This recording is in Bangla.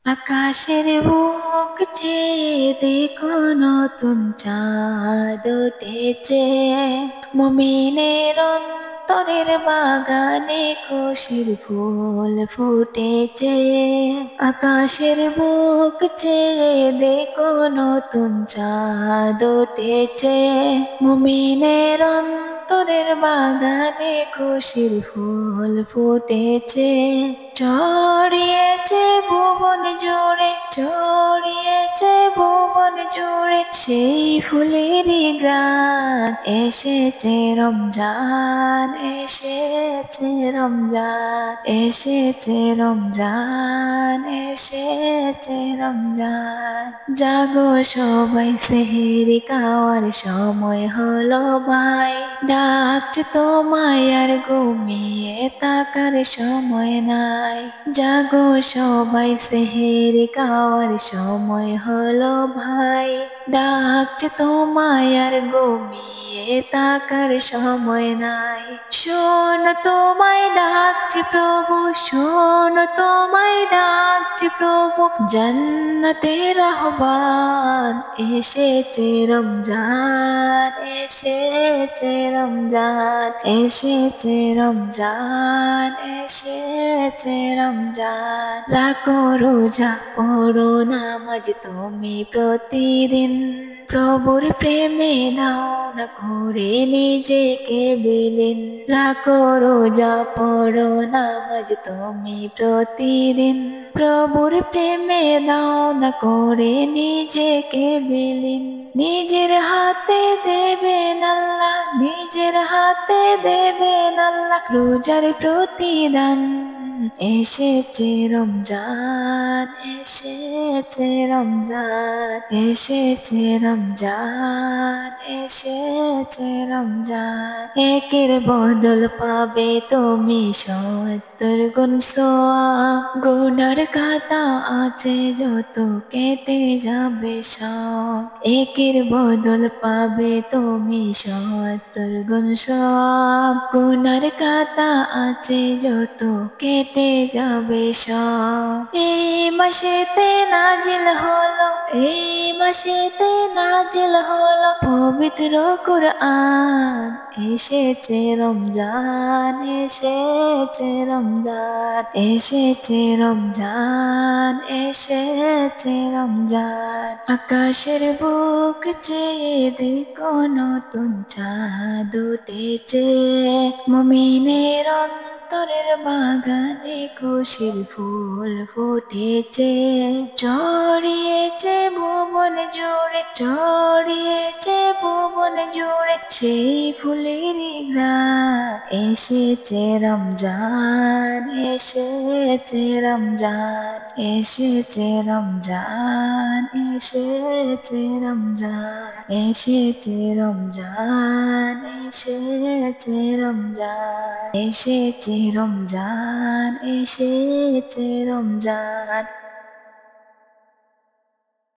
আকাশের বুক চেয়ে দেখো নতুন চাঁদ উঠেছে। মুমিনের অন্তরের বাগানে খুশির ফুল ফুটেছে। আকাশের বুক চেয়ে দেখো নতুন চাঁদ উঠেছে। মুমিনের অন্তরের বাগানে খুশির ফুল ফুটেছে। ছড়িয়েছে ভুবন জুড়ে, ছড়িয়েছে ভুবন জুড়ে সেই ফুলেরই ঘ্রাণ। এসেছে রমজান, এসেছে রমজান, এসেছে রমজান, এসেছে রমজান। জাগো সবাই সেহরি খাওয়ার সময় হলো ভাই। ডাকছে তোমায় আর ঘুমিয়ে থাকার সময় নাই। জাগো সবাই সেহরি খাওয়ার সময় হলো ভাই। ডাকছে তোমায় আর ঘুমিয়ে থাকার সময় নাই। শোনো তোমায় ডাকছে প্রভু, শোনো তোমায় ডাকছে প্রভু, জান্নাতের আহ্বান। এসেছে রমজান, এসেছে রমজান, এসেছে রমজান, এসেছে রমজান। রাখো রোজা, পড়ো নামাজ তুমি প্রতিদিন। প্রভুর প্রেমে দাও না করে নিজেকে বিলীন। রাখো রোজা, পড়ো নামাজ তুমি প্রতিদিন। প্রভুর প্রেমে দাও না করে নিজেকে বিলীন। নিজের হাতে দেবেন আল্লাহ, নিজের হাতে দেবেন আল্লাহ রোজার প্রতিদান। এসেছে রমজান, এসেছে রমজান, এসেছে রমজান, এসেছে রমজান। একের বদল পাবে তুমি ৭০ গুণ সওয়াব। গুনার খাতা আছে যত কেটে যাবে সব। একের বদল পাবে তুমি ৭০ গুণ সওয়াব। গুনার খাতা আছে যত কেটে যাবে সব। এই মাসেতে নাজিল হলো, এই মাসেতে নাজিল হলো পবিত্র কুরআন। এসেছে রমজান, এসেছে রমজান, এসেছে রমজান, এসেছে রমজান। আকাশের বুক চেয়ে দেখো নতুন চাঁদ উঠেছে। মুমিনের অন্তরের বাগানে খুশির ফুল ফুটেছে। ছড়িয়েছে ভুবন জুড়ে, ছড়িয়েছে ভুবন জুড়ে সেই ফুলেরই ঘ্রাণ। এসেছে রমজান, এসেছে রমজান, এসেছে রমজান, এসেছে রমজান, এসেছে রমজান, এসেছে রমজান, এসেছে রমজান, এসেছে রমজান।